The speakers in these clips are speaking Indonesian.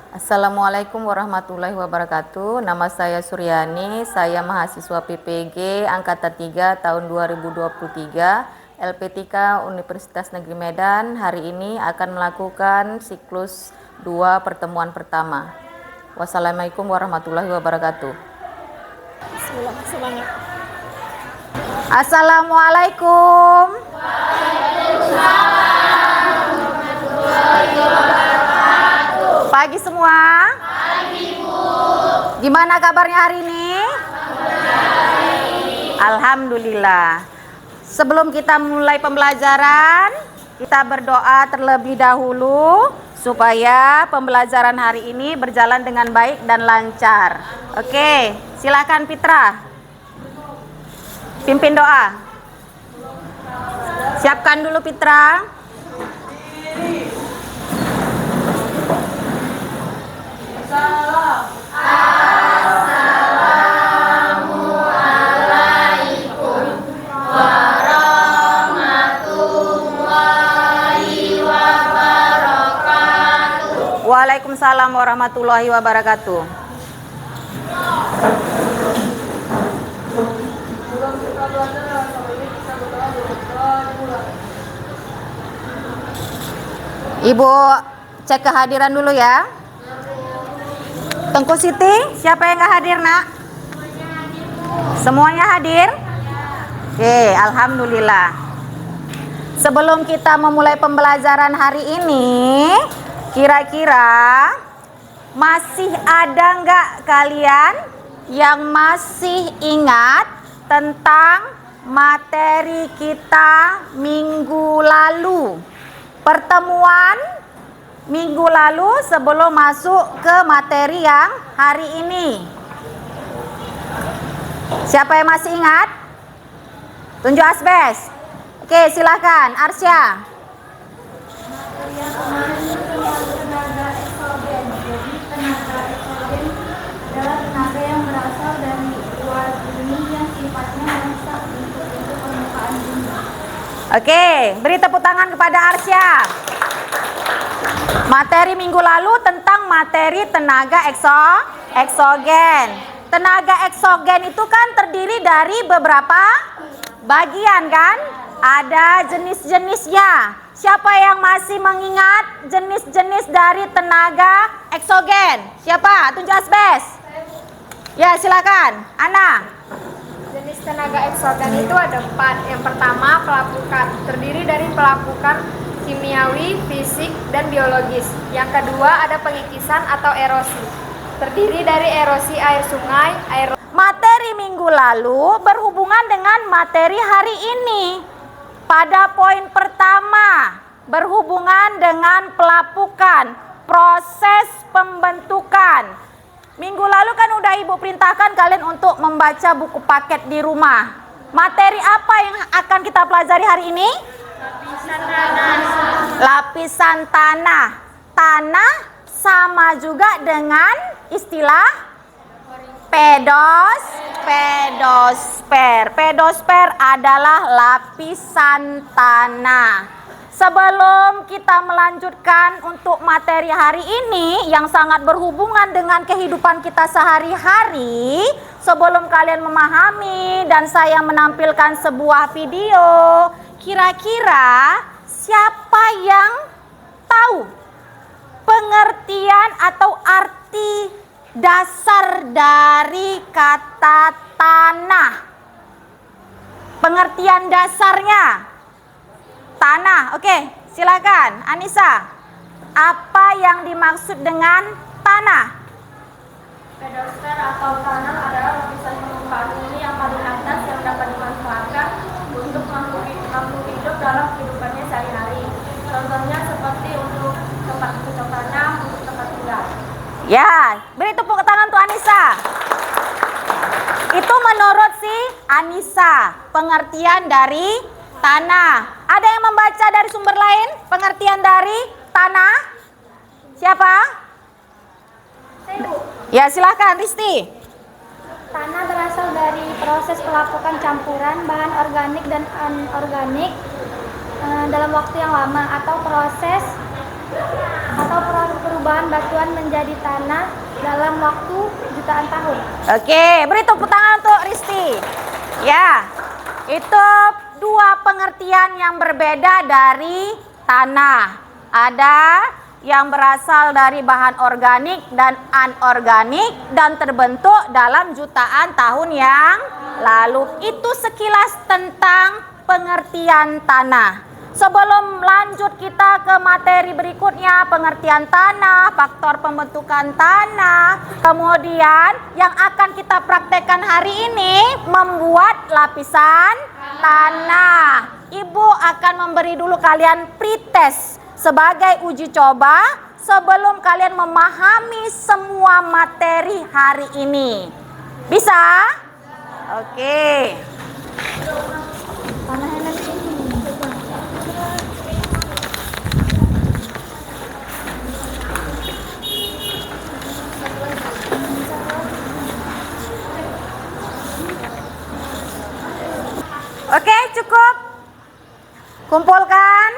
Assalamualaikum warahmatullahi wabarakatuh. Nama saya Suryani, saya mahasiswa PPG Angkatan 3 tahun 2023, LP3 Universitas Negeri Medan. Hari ini akan melakukan siklus 2 pertemuan pertama. Wassalamualaikum warahmatullahi wabarakatuh. Semangat. Assalamualaikum. Pagi semua. Pagi, Bu. Gimana kabarnya hari ini? Alhamdulillah. Sebelum kita mulai pembelajaran, kita berdoa terlebih dahulu supaya pembelajaran hari ini berjalan dengan baik dan lancar. Oke, silakan Fitra. Pimpin doa. Siapkan dulu Fitra. Assalamualaikum warahmatullahi wabarakatuh. Waalaikumsalam warahmatullahi wabarakatuh. Ibu cek kehadiran dulu ya. Tengku Siti, siapa yang nggak hadir nak? Semuanya hadir? Oke, alhamdulillah. Sebelum kita memulai pembelajaran hari ini, kira-kira masih ada nggak kalian yang masih ingat tentang materi kita minggu lalu? Pertemuan minggu lalu sebelum masuk ke materi yang hari ini. Siapa yang masih ingat? Tunjuk asbes. Oke, silakan Arsya. Tenaga eksogen. Jadi tenaga eksogen adalah tenaga yang berasal dari luar bumi yang sifatnya merusak untuk permukaan bumi. Oke, beri tepuk tangan kepada Arsya. Materi minggu lalu tentang materi tenaga eksogen. Tenaga eksogen itu kan terdiri dari beberapa bagian kan? Ada jenis-jenisnya. Siapa yang masih mengingat jenis-jenis dari tenaga eksogen? Siapa? Tunjuk asbes. Ya, silakan. Ana. Jenis tenaga eksogen itu ada 4. Yang pertama, pelapukan. Terdiri dari pelapukan kimiawi, fisik, dan biologis. Yang kedua, ada pengikisan atau erosi. Terdiri dari erosi air sungai, air. Materi minggu lalu berhubungan dengan materi hari ini. Pada poin pertama, berhubungan dengan pelapukan, proses pembentukan. Minggu lalu kan udah Ibu perintahkan kalian untuk membaca buku paket di rumah. Materi apa yang akan kita pelajari hari ini? Lapisan tanah. Lapisan tanah. Tanah sama juga dengan istilah pedosfer. Pedosfer adalah lapisan tanah. Sebelum kita melanjutkan untuk materi hari ini yang sangat berhubungan dengan kehidupan kita sehari-hari, sebelum kalian memahami dan saya menampilkan sebuah video, kira-kira siapa yang tahu pengertian atau arti dasar dari kata tanah? Pengertian dasarnya tanah. Oke, silakan Anissa. Apa yang dimaksud dengan tanah? Pedosfer atau tanah adalah lapisan permukaan bumi yang paling atas yang dapat dimanfaatkan untuk makhluk hidup dalam kehidupannya sehari-hari. Contohnya seperti untuk tempat bercocok tanam, untuk tempat tinggal. Ya, beri tepuk tangan untuk Anissa. Itu menurut si Anissa, pengertian dari tanah. Ada yang membaca dari sumber lain pengertian dari tanah? Siapa? Ya, silakan Risti. Tanah berasal dari proses pelapukan campuran bahan organik dan anorganik dalam waktu yang lama atau proses atau perubahan batuan menjadi tanah dalam waktu jutaan tahun. Oke, beri tepuk tangan untuk Risti. Ya, itu dua pengertian yang berbeda dari tanah. Ada yang berasal dari bahan organik dan anorganik dan terbentuk dalam jutaan tahun yang lalu. Itu sekilas tentang pengertian tanah. Sebelum lanjut kita ke materi berikutnya, pengertian tanah, faktor pembentukan tanah, kemudian yang akan kita praktekkan hari ini membuat lapisan tanah. Ibu akan memberi dulu kalian pretest sebagai uji coba sebelum kalian memahami semua materi hari ini. Bisa? Oke. Oke, cukup. Kumpulkan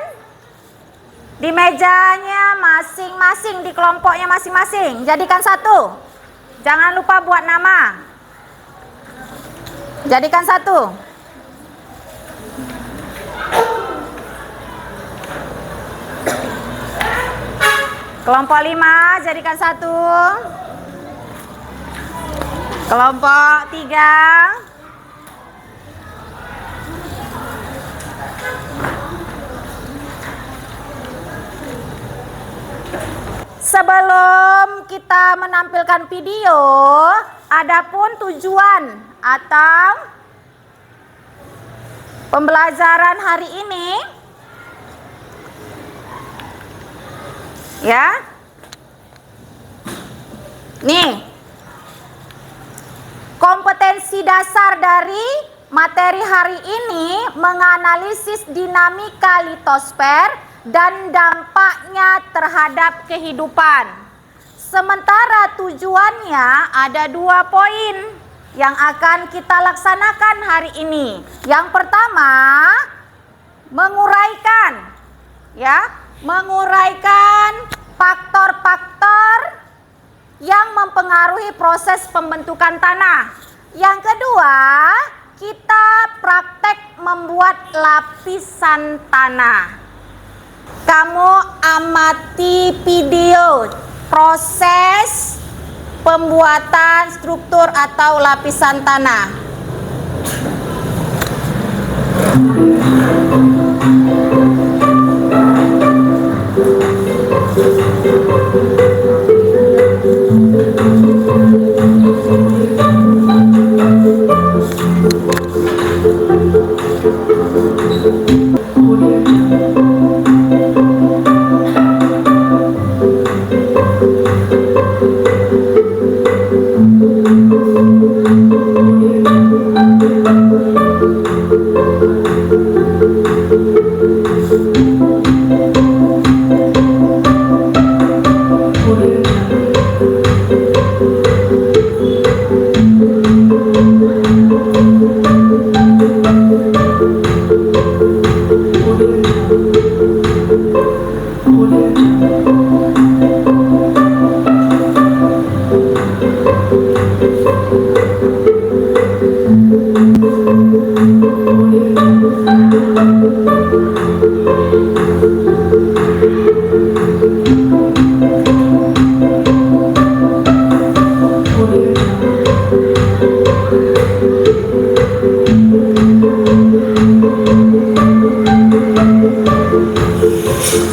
di mejanya masing-masing, di kelompoknya masing-masing. Jadikan satu. Jangan lupa buat nama. Jadikan satu. Kelompok 5, jadikan satu. Kelompok 3. Sebelum kita menampilkan video, adapun tujuan atau pembelajaran hari ini, ya, nih, kompetensi dasar dari materi hari ini menganalisis dinamika litosfer dan dampaknya terhadap kehidupan. Sementara tujuannya ada 2 poin yang akan kita laksanakan hari ini. Yang pertama, menguraikan faktor-faktor yang mempengaruhi proses pembentukan tanah. Yang kedua, kita praktek membuat lapisan tanah. Kamu amati video proses pembuatan struktur atau lapisan tanah.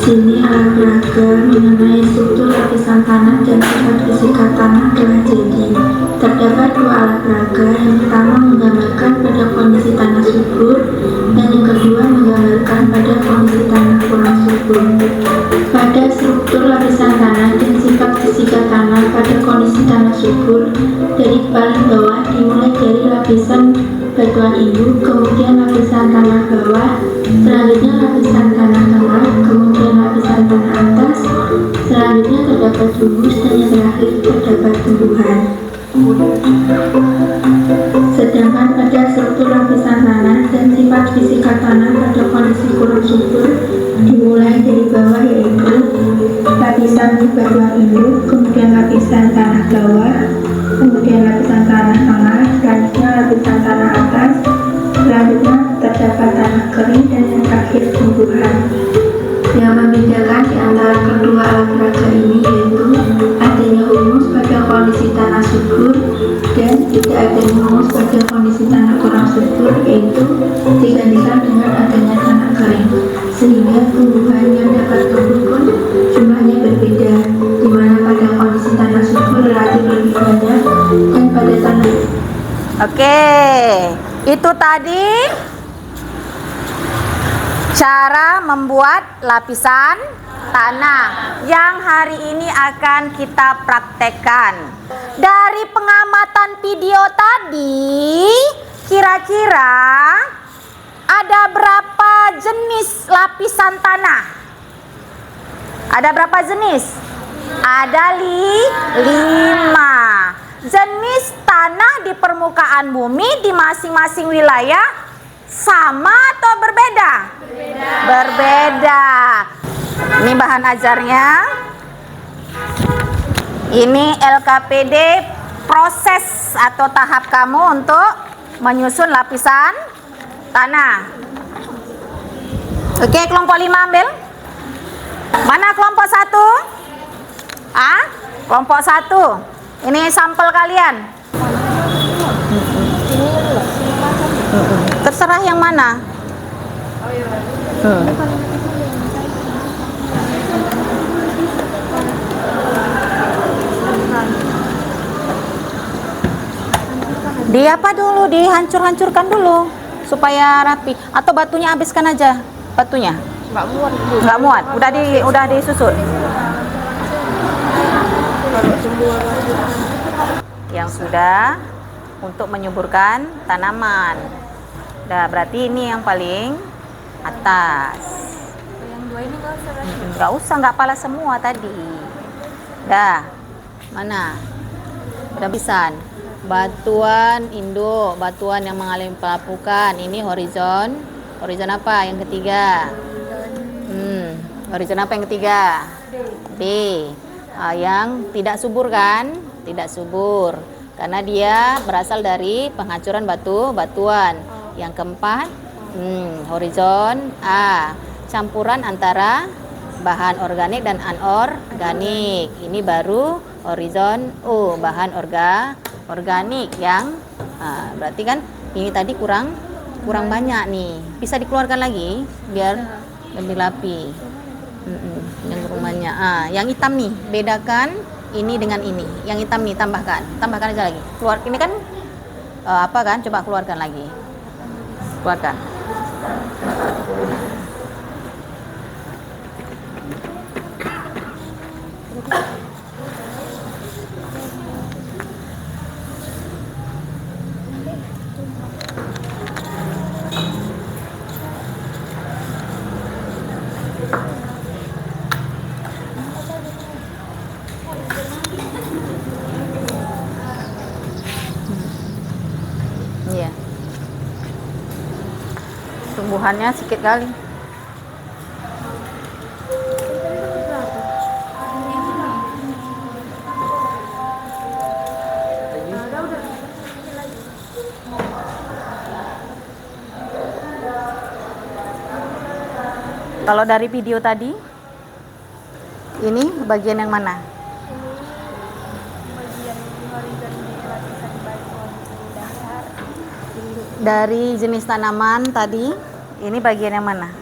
Sini alat peraga mengenai struktur lapisan tanah dan sifat fisika tanah telah jadi. Terdapat 2 alat peraga, yang pertama menggambarkan pada kondisi tanah subur dan yang kedua menggambarkan pada kondisi tanah kurang subur. Pada struktur lapisan tanah dan sifat fisika tanah pada kondisi tanah subur, dari paling bawah dimulai dari lapisan batuan induk, kemudian lapisan tanah bawah, selanjutnya lapisan tanah tengah, kemudian lapisan tanah atas, selanjutnya terdapat humus dan yang terakhir terdapat tumbuhan. Sedangkan pada struktur lapisan tanah dan sifat fisika tanah pada kondisi kurang subur dimulai dari bawah, yaitu lapisan lapisan batuan induk, kemudian lapisan tanah bawah, kemudian lapisan tanah tengah, selanjutnya lapisan tanah atas, selanjutnya terdapat tanah kering, dan yang terakhir tumbuhan. Yang membedakan di antara kedua alat peraga ini yaitu adanya humus pada kondisi tanah subur dan tidak adanya humus pada kondisi tanah kurang subur, yaitu dibandingkan dengan adanya tanah kering, sehingga tumbuhan yang dapat tumbuh pun jumlahnya berbeda, di mana pada kondisi tanah subur relatif lebih banyak dan pada tanah. Oke, itu tadi cara membuat lapisan tanah yang hari ini akan kita praktekkan. Dari pengamatan video tadi, kira-kira ada berapa jenis lapisan tanah? Ada berapa jenis? Ada 5 jenis tanah di permukaan bumi di masing-masing wilayah. Sama atau berbeda? Berbeda. Ini bahan ajarnya. Ini LKPD, proses atau tahap kamu untuk menyusun lapisan tanah. Oke, kelompok 5 ambil. Mana kelompok 1? Kelompok 1. Ini sampel kalian. Terserah yang mana. Di apa dulu, dihancur-hancurkan dulu supaya rapi. Atau batunya habiskan aja, batunya. Nggak muat. Udah disusut. Yang sudah untuk menyuburkan tanaman. Dah, berarti ini yang paling atas. Yang 2 ini nggak usah. Nggak usah, nggak pala semua tadi. Dah, mana? Udah bisa. Batuan induk, batuan yang mengalami pelapukan. Ini horizon. Horizon apa? Yang ketiga. Horizon apa yang ketiga? D. Yang tidak subur kan? Tidak subur. Karena dia berasal dari penghancuran batuan. Yang keempat, horizon A, campuran antara bahan organik dan anorganik. Ini baru horizon O, bahan organik yang berarti kan ini tadi kurang banyak nih. Bisa dikeluarkan lagi biar lebih rapi. Yang rumahnya. Yang hitam nih, bedakan ini dengan ini. Yang hitam nih tambahkan aja lagi. Keluar ini kan apa kan? Coba keluarkan lagi. Keluarkan. Iya. Tumbuhannya sedikit kali. Kalau dari video tadi, ini bagian yang mana? Bagian horizon di lapisan batuan dasar. Dari jenis tanaman tadi, ini bagian yang mana?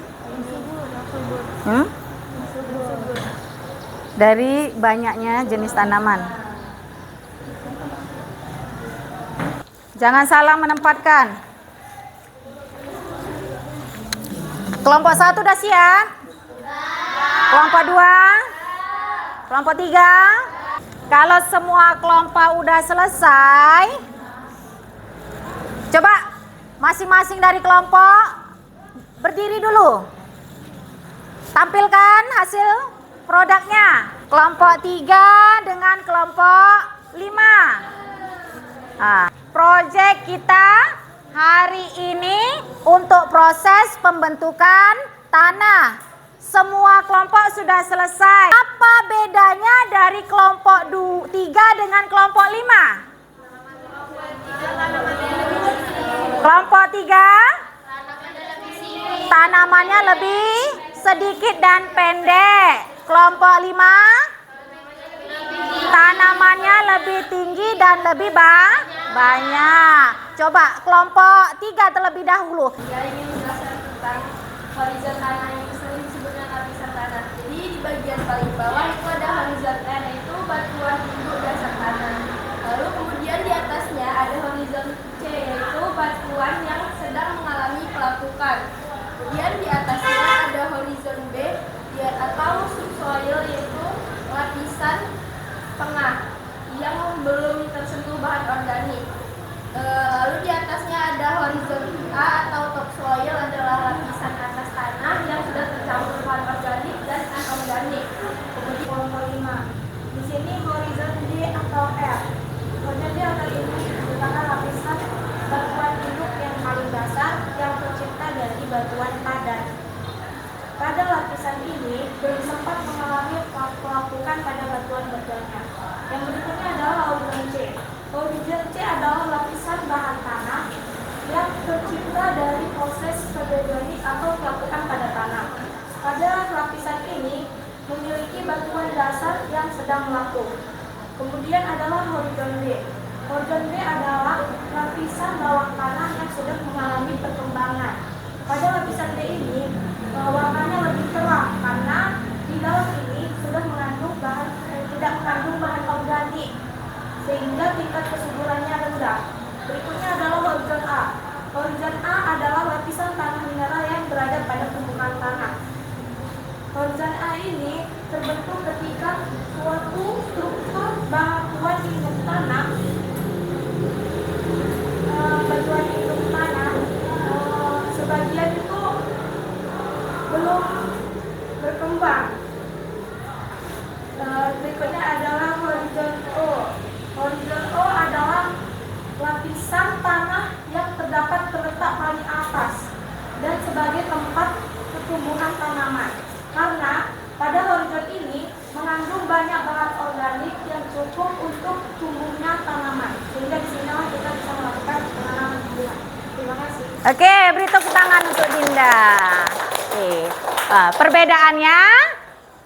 Dari banyaknya jenis tanaman. Jangan salah menempatkan. Kelompok 1 udah siap? Kelompok 2? Kelompok 3? Kalau semua kelompok udah selesai, coba masing-masing dari kelompok berdiri dulu. Tampilkan hasil produknya. Kelompok 3 dengan kelompok 5. Proyek kita hari ini untuk proses pembentukan tanah Semua kelompok sudah selesai. Apa bedanya dari kelompok 3 dengan kelompok 5? Kelompok 3 tanamannya lebih sedikit dan pendek. Kelompok 5 tanamannya lebih tinggi dan lebih banyak. Coba kelompok 3 terlebih dahulu. Dia ingin menjelaskan tentang horizon tanah yang sering disebut dengan lapisan tanah. Jadi di bagian paling bawah itu ada horizon N, yaitu batuan induk dasar tanah. Lalu kemudian di atasnya ada horizon C, yaitu batuan yang sedang mengalami pelapukan. Kemudian di atasnya ada horizon B atau subsoil, yaitu lapisan tengah yang belum tersentuh bahan organik. Lalu di atasnya ada horizon A atau topsoil, adalah lapisan atas tanah yang sudah tercampur bahan organik dan anorganik. Kemudian kelompok 5. Di sini horizon D atau R. Horizon D atau ini merupakan lapisan batuan induk yang paling dasar yang tercipta dari batuan padat. Pada lapisan ini belum sempat mengalami pelapukan pada batuan berdannya. Yang berikutnya adalah horizon C. Horizon C adalah lapisan bahan tanah yang tercipta dari proses karbonionik atau pelapukan pada tanah. Pada lapisan ini memiliki batuan dasar yang sedang melapuk. Kemudian adalah horizon D. Horizon D adalah lapisan bawah tanah yang sudah mengalami perkembangan. Pada lapisan D ini warnanya lebih terang karena di dalam ini sudah tidak mengandung bahan organik, sehingga tingkat kesuburannya rendah. Berikutnya adalah horizon A. Horizon A adalah lapisan tanah mineral yang berada pada permukaan tanah. Horizon A ini terbentuk ketika suatu struktur batuan induk tanah sebagian itu belum berkembang. Berikutnya adalah horizon O. Horizon O adalah lapisan tanah yang terletak paling atas dan sebagai tempat pertumbuhan tanaman. Karena pada horizon ini mengandung banyak bahan organik yang cukup untuk tumbuhnya tanaman. Sehingga di sini kita bisa melakukan penanaman tumbuhan. Terima kasih. Oke, beri tepuk tangan untuk Dinda. Oke. Perbedaannya,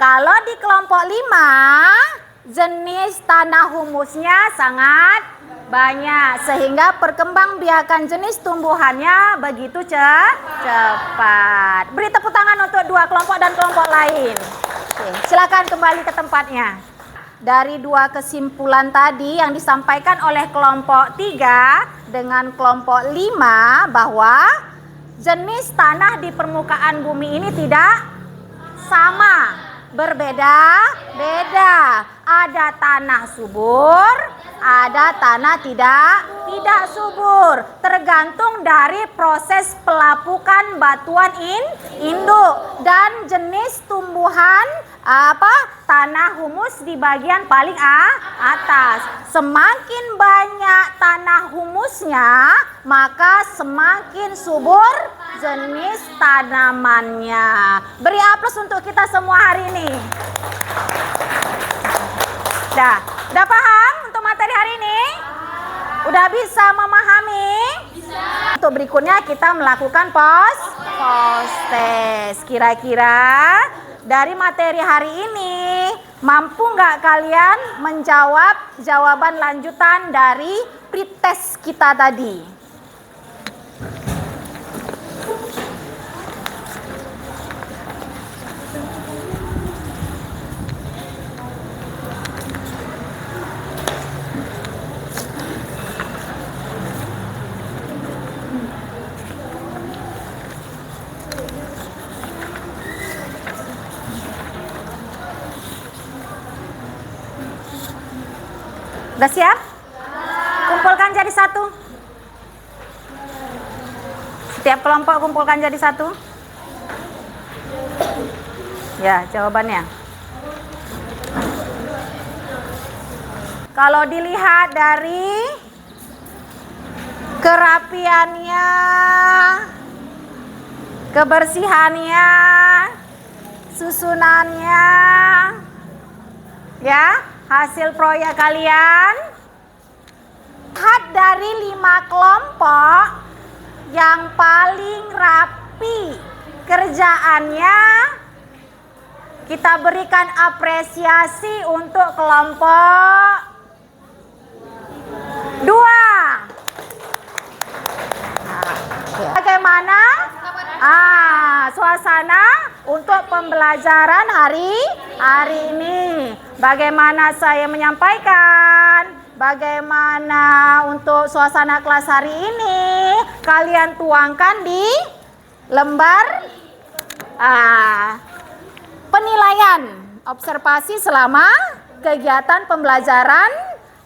kalau di kelompok 5 jenis tanah humusnya sangat banyak sehingga perkembangbiakan jenis tumbuhannya begitu cepat. Beri tepuk tangan untuk dua kelompok dan kelompok lain. Oke, silakan kembali ke tempatnya. Dari dua kesimpulan tadi yang disampaikan oleh kelompok 3 dengan kelompok 5 bahwa jenis tanah di permukaan bumi ini tidak sama, berbeda-beda. Ada tanah subur, ada tanah tidak subur, tergantung dari proses pelapukan batuan induk dan jenis tumbuhan tanah humus di bagian paling atas. Semakin banyak tanah humusnya, maka semakin subur jenis tanamannya. Beri aplaus untuk kita semua hari ini. Udah paham untuk materi hari ini? Udah bisa memahami? Bisa. Untuk berikutnya kita melakukan post test. Kira-kira dari materi hari ini mampu nggak kalian menjawab jawaban lanjutan dari pretest kita tadi? Udah siap? Kumpulkan jadi satu. Setiap kelompok kumpulkan jadi satu. Ya, jawabannya. Kalau dilihat dari kerapiannya, kebersihannya, susunannya ya, hasil proyek kalian. Lihat dari 5 kelompok yang paling rapi kerjaannya, kita berikan apresiasi untuk kelompok 2. Bagaimana suasana untuk pembelajaran hari ini? Bagaimana saya menyampaikan? Bagaimana untuk suasana kelas hari ini? Kalian tuangkan di lembar penilaian observasi selama kegiatan pembelajaran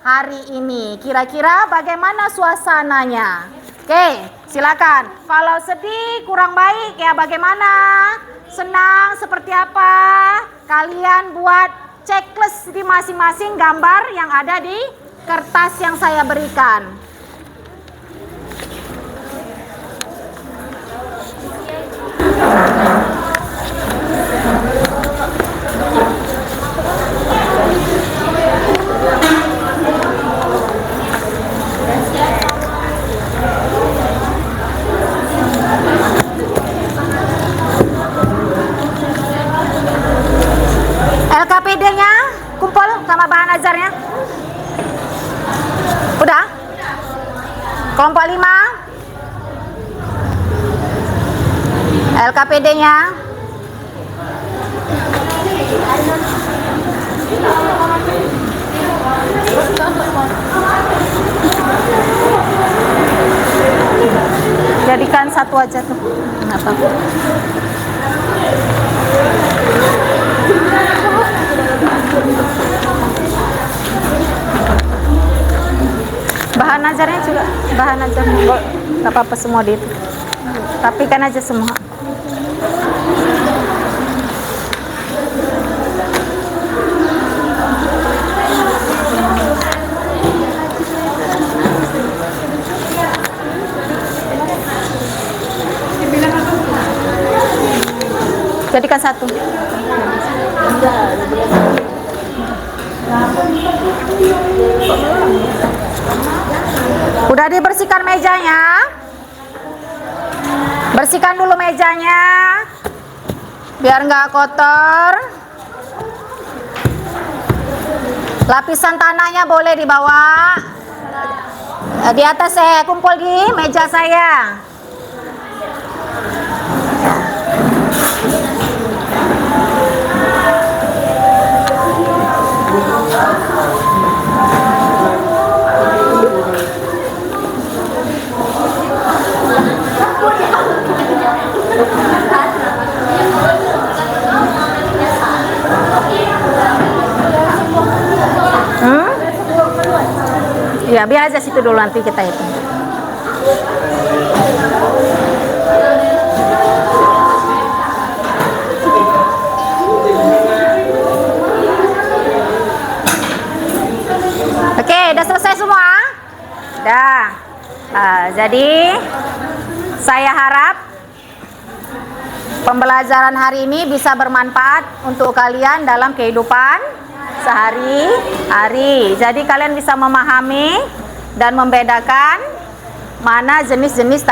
hari ini. Kira-kira bagaimana suasananya? Oke, silakan. Kalau sedih, kurang baik ya bagaimana? Senang seperti apa? Kalian buat checklist di masing-masing gambar yang ada di kertas yang saya berikan. LKPD-nya kumpul sama bahan ajarnya. Udah? Kelompok 5 LKPD-nya. Jadikan satu aja tuh. Kenapa? Bahan ajarnya juga, bahan ajar nggak apa-apa semua di itu. Rapikan aja semua. Jadikan satu. Udah dibersihkan mejanya? Bersihkan dulu mejanya biar nggak kotor. Lapisan tanahnya boleh dibawa di atas, kumpul di meja saya. Ya biar aja situ dulu, nanti kita hitung. Oke, udah selesai semua? Udah. Jadi saya harap pembelajaran hari ini bisa bermanfaat untuk kalian dalam kehidupan sehari-hari. Jadi kalian bisa memahami dan membedakan mana jenis-jenis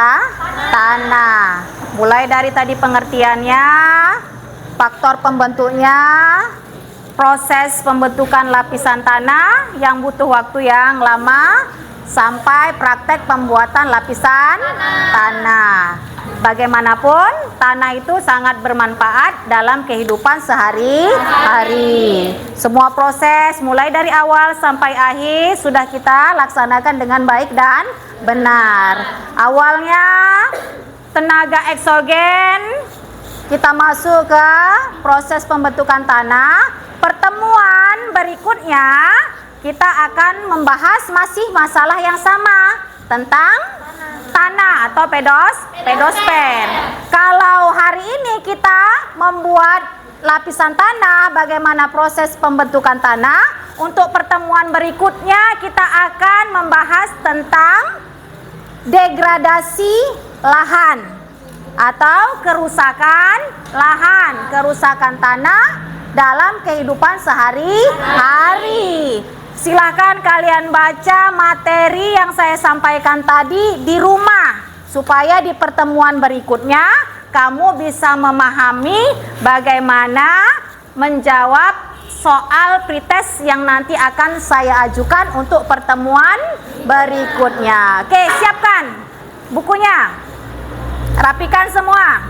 tanah. Mulai dari tadi pengertiannya, faktor pembentuknya, proses pembentukan lapisan tanah yang butuh waktu yang lama, sampai praktek pembuatan lapisan tanah. Bagaimanapun, tanah itu sangat bermanfaat dalam kehidupan sehari-hari. Semua proses mulai dari awal sampai akhir sudah kita laksanakan dengan baik dan benar. Awalnya tenaga eksogen, kita masuk ke proses pembentukan tanah. Pertemuan berikutnya kita akan membahas masih masalah yang sama tentang tanah atau pedosfer. Kalau hari ini kita membuat lapisan tanah, bagaimana proses pembentukan tanah, untuk pertemuan berikutnya kita akan membahas tentang degradasi lahan. atau kerusakan lahan, kerusakan tanah dalam kehidupan sehari-hari. Silakan kalian baca materi yang saya sampaikan tadi di rumah, supaya di pertemuan berikutnya kamu bisa memahami bagaimana menjawab soal pretest yang nanti akan saya ajukan untuk pertemuan berikutnya. Oke, siapkan bukunya. Rapikan semua.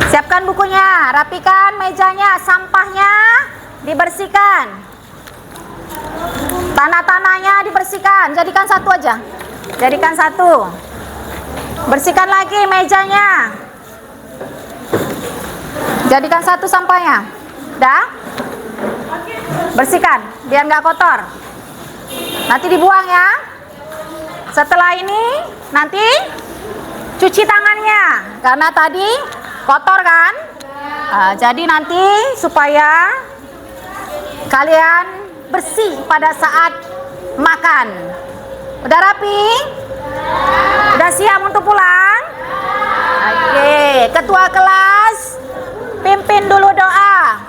Siapkan bukunya, rapikan mejanya, sampahnya dibersihkan. Tanah-tanahnya dibersihkan, jadikan satu aja. Jadikan satu. Bersihkan lagi mejanya. Jadikan satu sampahnya. Udah? Bersihkan, biar nggak kotor. Nanti dibuang ya. Setelah ini, nanti cuci tangannya. Karena tadi kotor kan? Jadi nanti supaya kalian bersih pada saat makan. Udah rapi? Udah siap untuk pulang? Oke, ketua kelas pimpin dulu doa.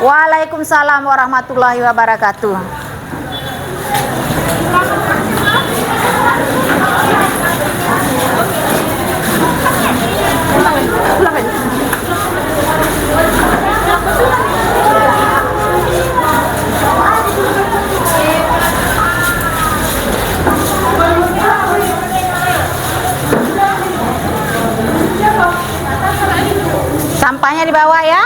Waalaikumsalam warahmatullahi wabarakatuh. Sampahnya dibawa ya.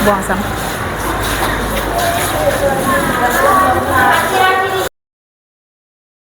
Buang sampah.